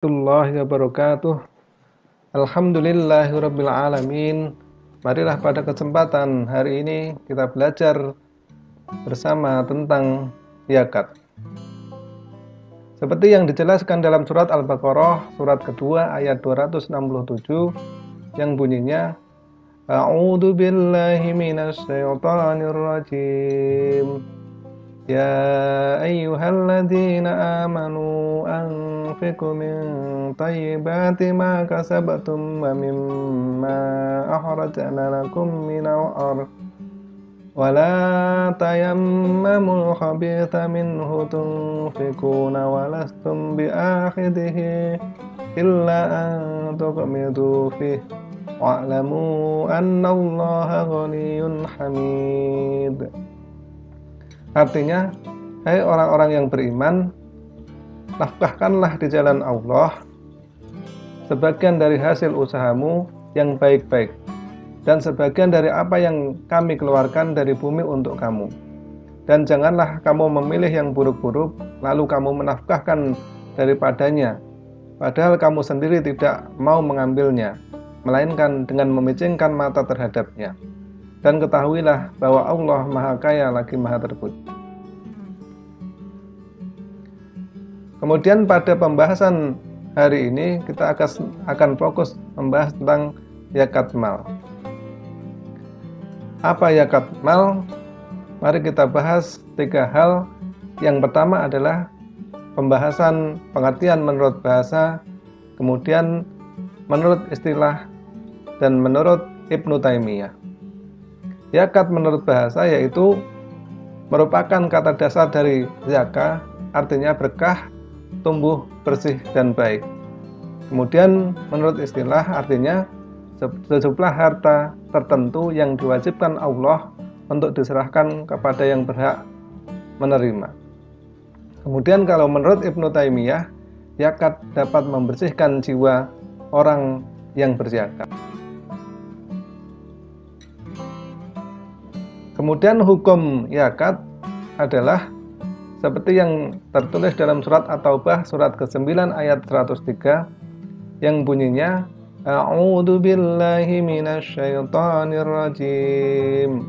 Warahmatullahi wabarakatuh. Alhamdulillahirabbil alamin. Marilah pada kesempatan hari ini kita belajar bersama tentang zakat. Seperti yang dijelaskan dalam surat Al-Baqarah surat kedua ayat 267 yang bunyinya A'udzu billahi minasy syaithanir rajim. Ya ayyuhalladzina amanu anfiqu min thayyibati ma kasabtum wa mimma akhrajna lakum minal ardh wa la tayammamul khabitha minhu tunfiquna wa lastum bi'akhidhihi illa an tughmidu fihi wa'lamu annallaha ghaniyyun hamid. Artinya, hai orang-orang yang beriman, nafkahkanlah di jalan Allah sebagian dari hasil usahamu yang baik-baik dan sebagian dari apa yang kami keluarkan dari bumi untuk kamu. Dan janganlah kamu memilih yang buruk-buruk lalu kamu menafkahkan daripadanya, padahal kamu sendiri tidak mau mengambilnya, melainkan dengan memicingkan mata terhadapnya. Dan ketahuilah bahwa Allah Maha Kaya lagi Maha Terpuji. Kemudian pada pembahasan hari ini kita akan fokus membahas tentang zakat mal. Apa zakat mal? Mari kita bahas 3 hal. Yang pertama adalah pembahasan pengertian menurut bahasa, kemudian menurut istilah, dan menurut Ibnu Taimiyah. Zakat menurut bahasa yaitu merupakan kata dasar dari zakah, artinya berkah, tumbuh, bersih, dan baik. Kemudian menurut istilah artinya sejumlah harta tertentu yang diwajibkan Allah untuk diserahkan kepada yang berhak menerima. Kemudian kalau menurut Ibnu Taimiyah, zakat dapat membersihkan jiwa orang yang berzakat. Kemudian hukum zakat adalah seperti yang tertulis dalam surat At-Taubah surat ke-9 ayat 103 yang bunyinya A'udzu billahi minasy syaithanir rajim.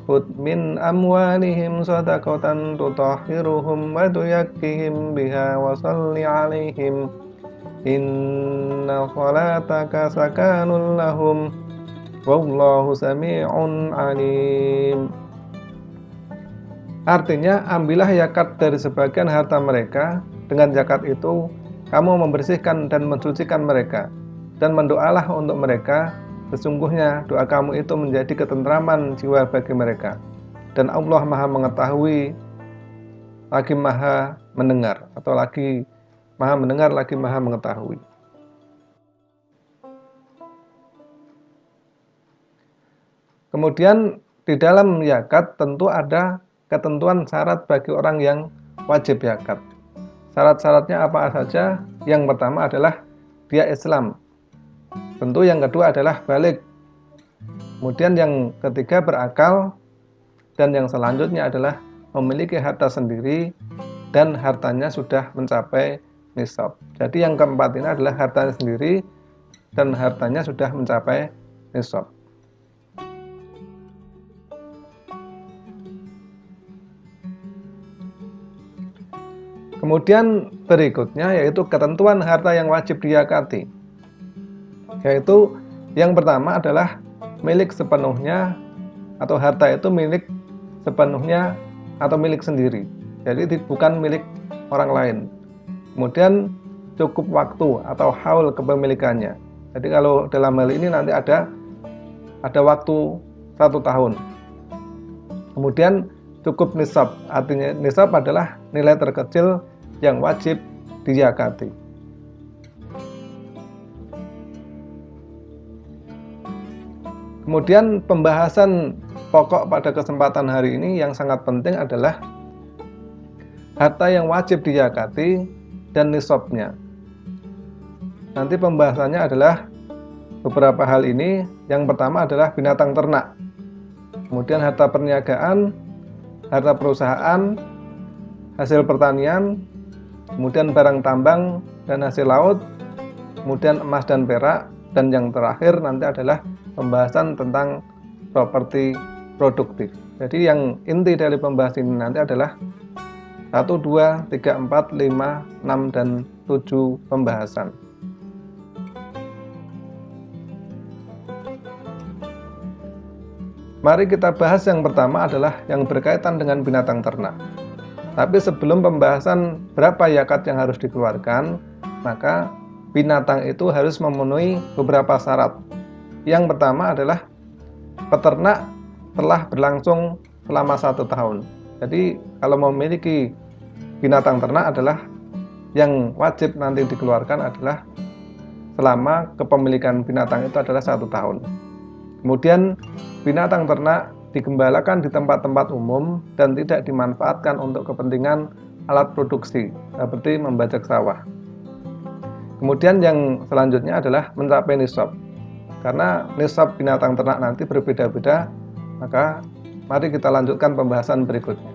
Khudh min amwalihim shadaqatan tutahhiruhum wa tuzakkihim biha wa shalli 'alaihim inna shalataka sakanun lahum wallahu sami'un alim. Artinya, ambillah zakat dari sebagian harta mereka. Dengan zakat itu kamu membersihkan dan mensucikan mereka, dan mendoalah untuk mereka. Sesungguhnya doa kamu itu menjadi ketentraman jiwa bagi mereka, dan Allah Maha mengetahui lagi Maha mendengar, atau lagi Maha mendengar lagi Maha mengetahui. Kemudian di dalam zakat tentu ada ketentuan syarat bagi orang yang wajib zakat. Syarat-syaratnya apa saja? Yang pertama adalah dia Islam. Tentu yang kedua adalah balik. Kemudian yang ketiga berakal. Dan yang selanjutnya adalah memiliki harta sendiri dan hartanya sudah mencapai nisab. Jadi yang keempat ini adalah hartanya sendiri dan hartanya sudah mencapai nisab. Kemudian berikutnya yaitu ketentuan harta yang wajib dizakati. Yaitu yang pertama adalah milik sepenuhnya, atau harta itu milik sepenuhnya atau milik sendiri. Jadi bukan milik orang lain. Kemudian cukup waktu atau haul kepemilikannya. Jadi kalau dalam hal ini nanti ada waktu 1 tahun. Kemudian cukup nisab, artinya nisab adalah nilai terkecil yang wajib dizakati. Kemudian pembahasan pokok pada kesempatan hari ini yang sangat penting adalah harta yang wajib dizakati dan nisabnya. Nanti pembahasannya adalah beberapa hal ini. Yang pertama adalah binatang ternak, kemudian harta perniagaan, harta perusahaan, hasil pertanian, kemudian barang tambang, dan hasil laut, kemudian emas dan perak, dan yang terakhir nanti adalah pembahasan tentang properti produktif. Jadi yang inti dari pembahasan ini nanti adalah 1, 2, 3, 4, 5, 6, dan 7 pembahasan. Mari kita bahas yang pertama adalah yang berkaitan dengan binatang ternak. Tapi sebelum pembahasan berapa zakat yang harus dikeluarkan, maka binatang itu harus memenuhi beberapa syarat. Yang pertama adalah peternak telah berlangsung selama 1 tahun. Jadi kalau memiliki binatang ternak adalah yang wajib nanti dikeluarkan adalah selama kepemilikan binatang itu adalah 1 tahun. Kemudian binatang ternak digembalakan di tempat-tempat umum dan tidak dimanfaatkan untuk kepentingan alat produksi seperti membajak sawah. Kemudian yang selanjutnya adalah mencapai nisab. Karena nisab binatang ternak nanti berbeda-beda, maka mari kita lanjutkan pembahasan berikutnya.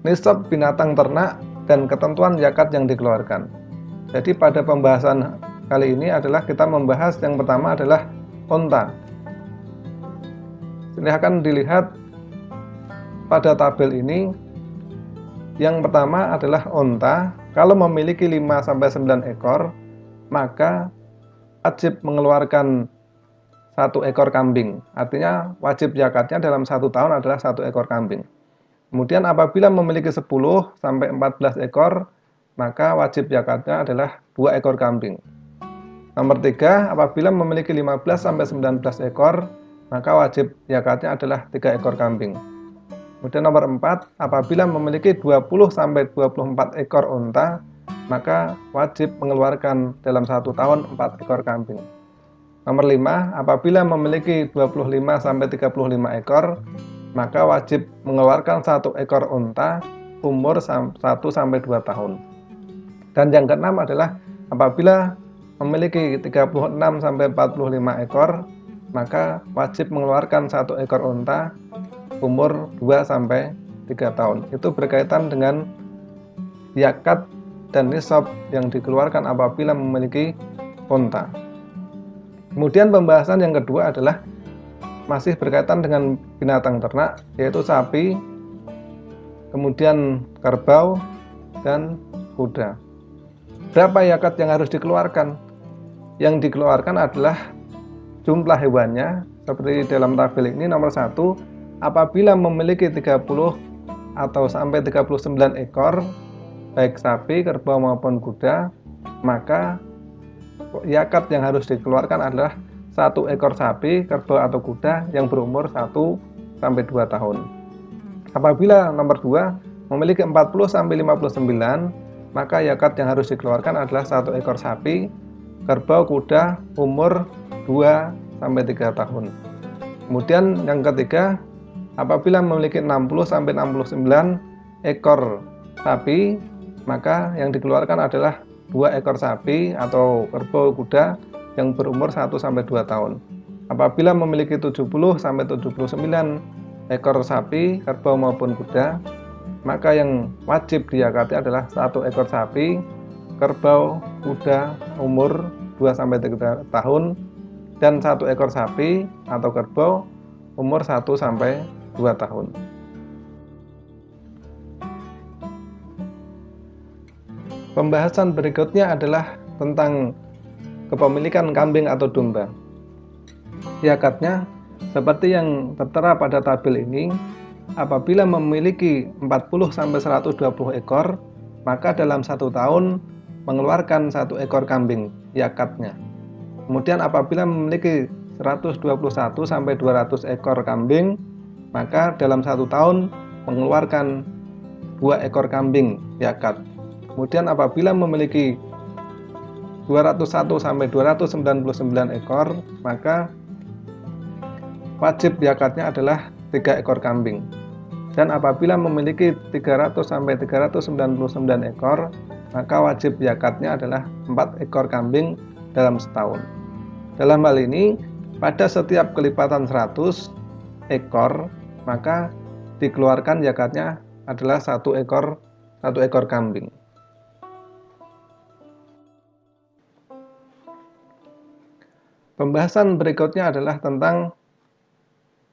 Nisab binatang ternak dan ketentuan zakat yang dikeluarkan. Jadi pada pembahasan kali ini adalah kita membahas yang pertama adalah unta. Silahkan dilihat pada tabel ini. Yang pertama adalah unta. Kalau memiliki 5-9 ekor, maka wajib mengeluarkan 1 ekor kambing. Artinya wajib zakatnya dalam 1 tahun adalah 1 ekor kambing. Kemudian apabila memiliki 10-14 ekor, maka wajib zakatnya adalah 2 ekor kambing. Nomor 3, apabila memiliki 15-19 ekor, maka wajib zakatnya adalah 3 ekor kambing. Kemudian nomor 4, apabila memiliki 20-24 ekor unta, maka wajib mengeluarkan dalam 1 tahun 4 ekor kambing. Nomor 5, apabila memiliki 25-35 ekor, maka wajib mengeluarkan 1 ekor unta umur 1-2 tahun. Dan yang keenam adalah apabila memiliki 36-45 ekor, maka wajib mengeluarkan 1 ekor unta umur 2-3 tahun. Itu berkaitan dengan zakat dan nisab yang dikeluarkan apabila memiliki unta. Kemudian pembahasan yang kedua adalah masih berkaitan dengan binatang ternak, yaitu sapi, kemudian kerbau, dan kuda. Berapa zakat yang harus dikeluarkan? Yang dikeluarkan adalah jumlah hewannya, seperti dalam tabel ini. Nomor 1, apabila memiliki 30 atau sampai 39 ekor, baik sapi, kerbau maupun kuda, maka zakat yang harus dikeluarkan adalah 1 ekor sapi, kerbau atau kuda yang berumur 1-2 tahun. Apabila nomor 2 memiliki 40-59, maka zakat yang harus dikeluarkan adalah 1 ekor sapi, kerbau, kuda umur 2-3 tahun. Kemudian yang ketiga, apabila memiliki 60-69 ekor sapi, maka yang dikeluarkan adalah 2 ekor sapi atau kerbau, kuda yang berumur 1-2 tahun. Apabila memiliki 70-79 ekor sapi, kerbau maupun kuda, maka yang wajib dizakati adalah 1 ekor sapi, kerbau, kuda umur 2-3 tahun, dan 1 ekor sapi atau kerbau umur 1-2 tahun. Pembahasan berikutnya adalah tentang kepemilikan kambing atau domba. Zakatnya seperti yang tertera pada tabel ini, apabila memiliki 40-120 ekor, maka dalam 1 tahun mengeluarkan 1 ekor kambing zakatnya. Kemudian apabila memiliki 121-200 ekor kambing, maka dalam 1 tahun mengeluarkan 2 ekor kambing zakat. Kemudian apabila memiliki 201-299 ekor, maka wajib zakatnya adalah 3 ekor kambing. Dan apabila memiliki 300-399 ekor, maka wajib zakatnya adalah 4 ekor kambing dalam setahun. Dalam hal ini, pada setiap kelipatan 100 ekor, maka dikeluarkan zakatnya adalah satu ekor kambing. Pembahasan berikutnya adalah tentang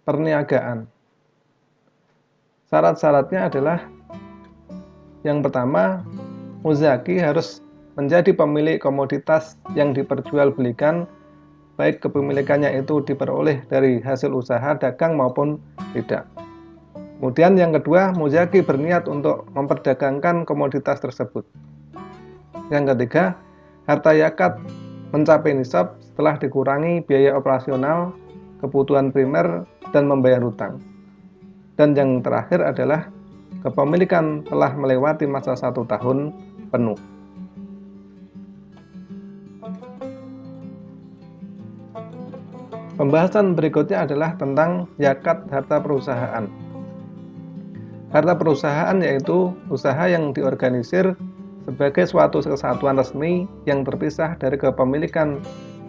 perniagaan. Syarat-syaratnya adalah yang pertama, muzaki harus menjadi pemilik komoditas yang diperjualbelikan, baik kepemilikannya itu diperoleh dari hasil usaha dagang maupun tidak. Kemudian yang kedua, muzaki berniat untuk memperdagangkan komoditas tersebut. Yang ketiga, harta zakat mencapai nisab setelah dikurangi biaya operasional, kebutuhan primer, dan membayar hutang. Dan yang terakhir adalah kepemilikan telah melewati masa 1 tahun penuh. Pembahasan berikutnya adalah tentang zakat harta perusahaan. Harta perusahaan yaitu usaha yang diorganisir sebagai suatu kesatuan resmi yang terpisah dari kepemilikan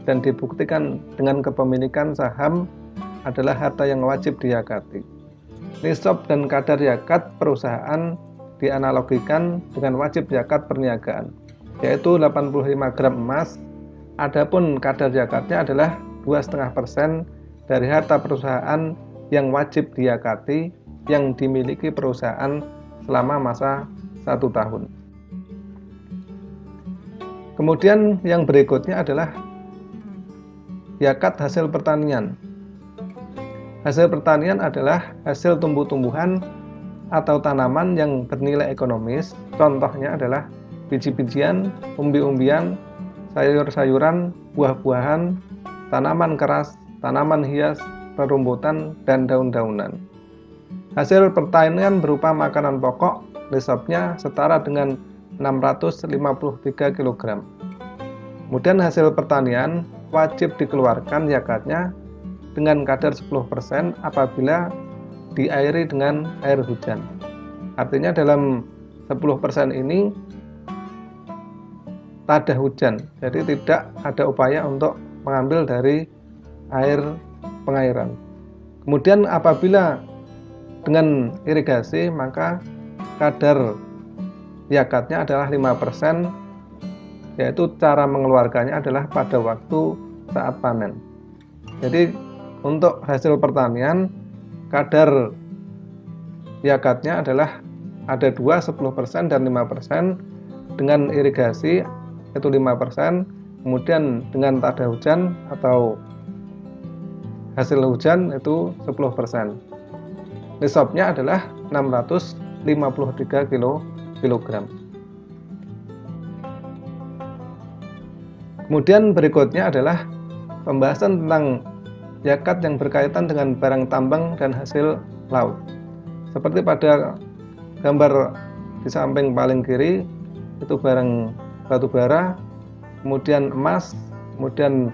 dan dibuktikan dengan kepemilikan saham adalah harta yang wajib dizakati. Nisab dan kadar zakat perusahaan dianalogikan dengan wajib zakat perniagaan, yaitu 85 gram emas. Adapun kadar zakatnya adalah 2,5% dari harta perusahaan yang wajib dizakati yang dimiliki perusahaan selama masa 1 tahun. Kemudian yang berikutnya adalah zakat hasil pertanian. Hasil pertanian adalah hasil tumbuh-tumbuhan atau tanaman yang bernilai ekonomis. Contohnya adalah biji-bijian, umbi-umbian, sayur-sayuran, buah-buahan, tanaman keras, tanaman hias, rerumputan, dan daun-daunan. Hasil pertanian berupa makanan pokok, nisabnya setara dengan 653 kg. Kemudian hasil pertanian wajib dikeluarkan zakatnya dengan kadar 10% apabila diairi dengan air hujan. Artinya dalam 10% ini tak ada hujan, jadi tidak ada upaya untuk mengambil dari air pengairan. Kemudian apabila dengan irigasi, maka kadar zakatnya adalah 5%, yaitu cara mengeluarkannya adalah pada waktu saat panen. Jadi untuk hasil pertanian, kadar zakatnya adalah ada 2, 10% dan 5%. Dengan irigasi itu 5%, kemudian dengan tak ada hujan atau hasil hujan itu 10%. Nisabnya adalah 653 kg. Kemudian berikutnya adalah pembahasan tentang zakat yang berkaitan dengan barang tambang dan hasil laut. Seperti pada gambar di samping paling kiri, itu barang batu bara, kemudian emas, kemudian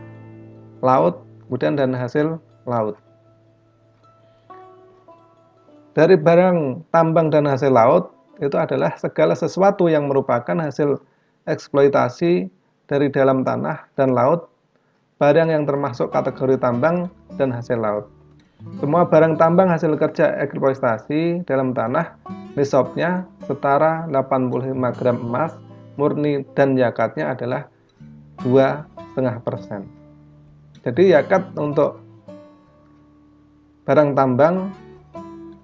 laut, kemudian dan hasil laut. Dari barang tambang dan hasil laut itu adalah segala sesuatu yang merupakan hasil eksploitasi dari dalam tanah dan laut, barang yang termasuk kategori tambang dan hasil laut. Semua barang tambang hasil kerja eksploitasi dalam tanah, nisabnya setara 85 gram emas murni dan zakatnya adalah 2,5%. Jadi zakat untuk barang tambang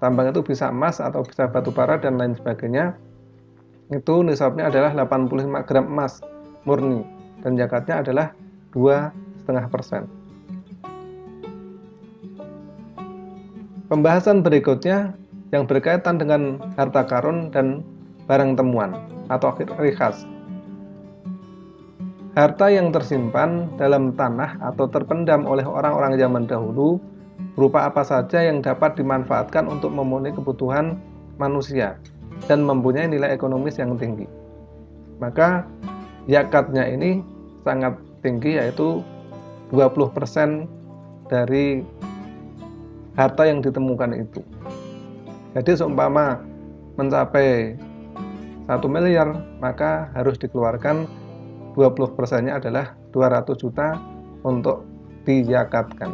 itu bisa emas atau bisa batu bara dan lain sebagainya, itu nisabnya adalah 85 gram emas murni dan zakatnya adalah 2,5%. Pembahasan berikutnya yang berkaitan dengan harta karun dan barang temuan atau rikas. Harta yang tersimpan dalam tanah atau terpendam oleh orang-orang zaman dahulu berupa apa saja yang dapat dimanfaatkan untuk memenuhi kebutuhan manusia dan mempunyai nilai ekonomis yang tinggi. Maka zakatnya ini sangat tinggi, yaitu 20% dari harta yang ditemukan itu. Jadi seumpama mencapai 1 miliar, maka harus dikeluarkan 20%-nya adalah 200 juta untuk dizakatkan.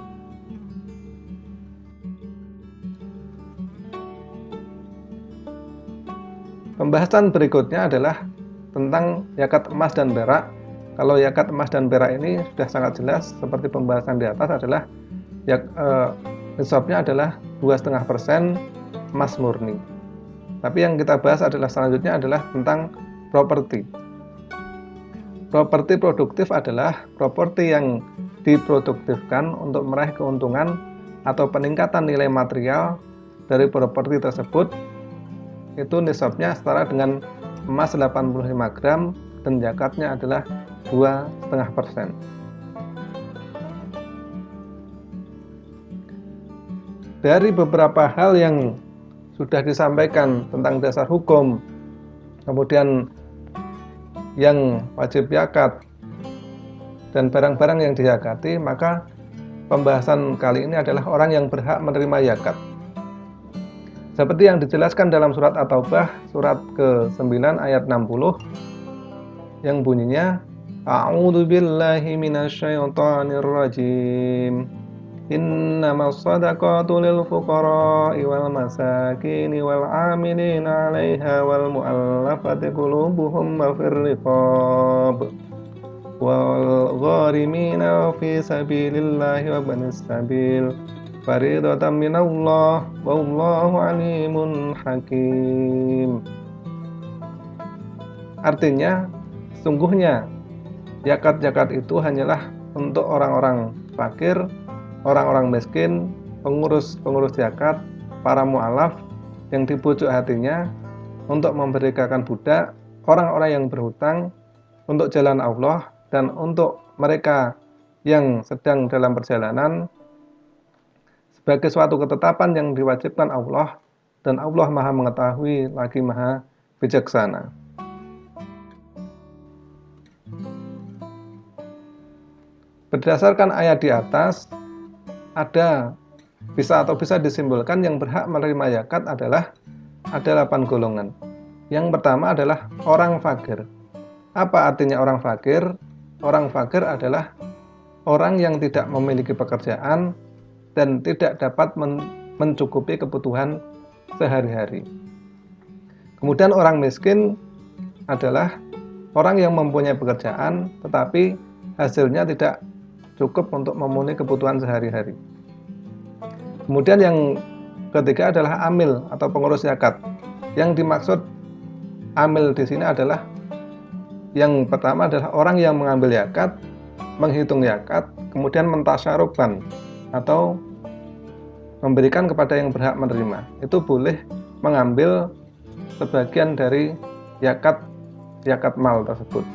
Pembahasan berikutnya adalah tentang zakat emas dan perak. Kalau zakat emas dan perak ini sudah sangat jelas seperti pembahasan di atas adalah nisabnya adalah 2,5% emas murni. Tapi yang kita bahas adalah selanjutnya adalah tentang properti. Properti produktif adalah properti yang diproduktifkan untuk meraih keuntungan atau peningkatan nilai material dari properti tersebut. Itu nisabnya setara dengan emas 85 gram dan zakatnya adalah 2,5%. Dari beberapa hal yang sudah disampaikan tentang dasar hukum, kemudian yang wajib zakat dan barang-barang yang dizakati, maka pembahasan kali ini adalah orang yang berhak menerima zakat. Seperti yang dijelaskan dalam surat At-Taubah, surat ke-9 ayat 60, yang bunyinya, A'udzu billahi minasyaitonir rajim. Innamas shadaqatu lil fuqara'i wal masakini wal 'amilina 'alaiha wal mu'allafati qulubuhum wa fir riqab wal gharimina fi sabilillahi wa banis sabil faridatan minallah wallahu alimun hakim. Artinya, sungguhnya zakat-zakat itu hanyalah untuk orang-orang fakir, orang-orang miskin, pengurus zakat, para mu'alaf yang dibujuk hatinya untuk memerdekakan budak, orang-orang yang berhutang untuk jalan Allah, dan untuk mereka yang sedang dalam perjalanan sebagai suatu ketetapan yang diwajibkan Allah, dan Allah Maha mengetahui lagi Maha bijaksana. Berdasarkan ayat di atas, bisa disimpulkan yang berhak menerima zakat ada 8 golongan. Yang pertama adalah orang fakir. Apa artinya orang fakir? Orang fakir adalah orang yang tidak memiliki pekerjaan dan tidak dapat mencukupi kebutuhan sehari-hari. Kemudian orang miskin adalah orang yang mempunyai pekerjaan tetapi hasilnya tidak cukup untuk memenuhi kebutuhan sehari-hari. Kemudian yang ketiga adalah amil atau pengurus zakat. Yang dimaksud amil di sini adalah yang pertama adalah orang yang mengambil zakat, menghitung zakat, kemudian mentasyarufkan atau memberikan kepada yang berhak menerima. Itu boleh mengambil sebagian dari zakat mal tersebut.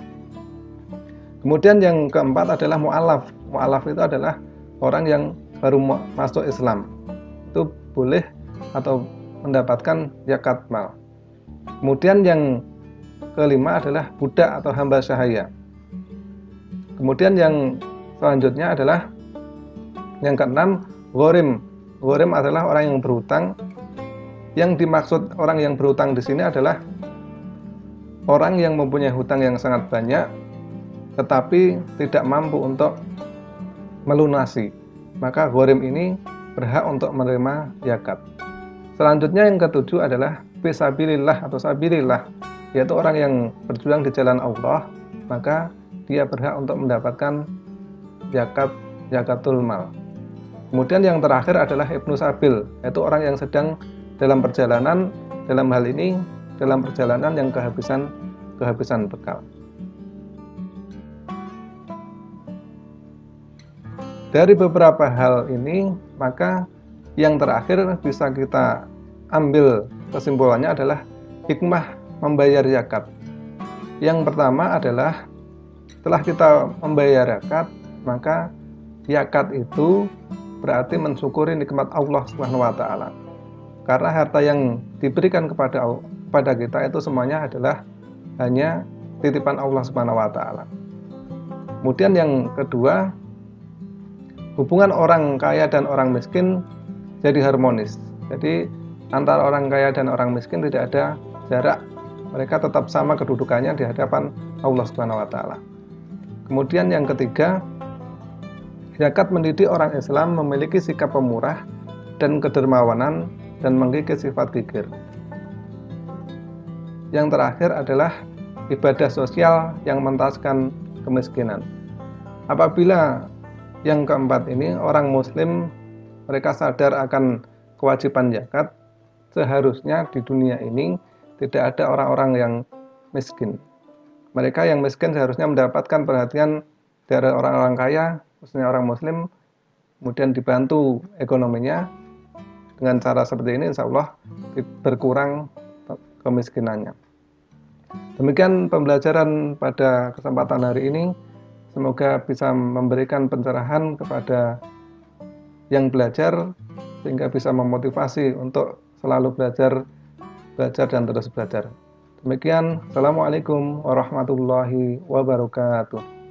Kemudian yang keempat adalah mu'alaf. Mu'alaf itu adalah orang yang baru masuk Islam. Itu boleh atau mendapatkan zakat mal. Kemudian yang kelima adalah budak atau hamba sahaya. Kemudian yang selanjutnya adalah yang keenam, ghorim. Ghorim adalah orang yang berhutang. Yang dimaksud orang yang berhutang di sini adalah orang yang mempunyai hutang yang sangat banyak tetapi tidak mampu untuk melunasi. Maka ghorim ini berhak untuk menerima zakat. Selanjutnya yang ketujuh adalah fisabilillah atau sabilillah, yaitu orang yang berjuang di jalan Allah, maka dia berhak untuk mendapatkan zakatul mal. Kemudian yang terakhir adalah ibnu sabil, yaitu orang yang sedang dalam perjalanan, dalam hal ini dalam perjalanan yang kehabisan bekal. Dari beberapa hal ini, maka yang terakhir bisa kita ambil kesimpulannya adalah hikmah membayar zakat. Yang pertama adalah setelah kita membayar zakat, maka zakat itu berarti mensyukuri nikmat Allah Subhanahu wa taala. Karena harta yang diberikan kepada kita itu semuanya adalah hanya titipan Allah Subhanahu wa taala. Kemudian yang kedua, hubungan orang kaya dan orang miskin jadi harmonis. Jadi antara orang kaya dan orang miskin tidak ada jarak. Mereka tetap sama kedudukannya di hadapan Allah Subhanahu wa taala. Kemudian yang ketiga, zakat mendidik orang Islam memiliki sikap pemurah dan kedermawanan dan menggigit sifat gigir. Yang terakhir adalah ibadah sosial yang mengentaskan kemiskinan. Apabila yang keempat ini, orang muslim mereka sadar akan kewajiban zakat, seharusnya di dunia ini tidak ada orang-orang yang miskin. Mereka yang miskin seharusnya mendapatkan perhatian dari orang-orang kaya, khususnya orang muslim, kemudian dibantu ekonominya. Dengan cara seperti ini insya Allah berkurang kemiskinannya. Demikian pembelajaran pada kesempatan hari ini. Semoga bisa memberikan pencerahan kepada yang belajar sehingga bisa memotivasi untuk selalu belajar dan terus belajar. Demikian, Assalamualaikum warahmatullahi wabarakatuh.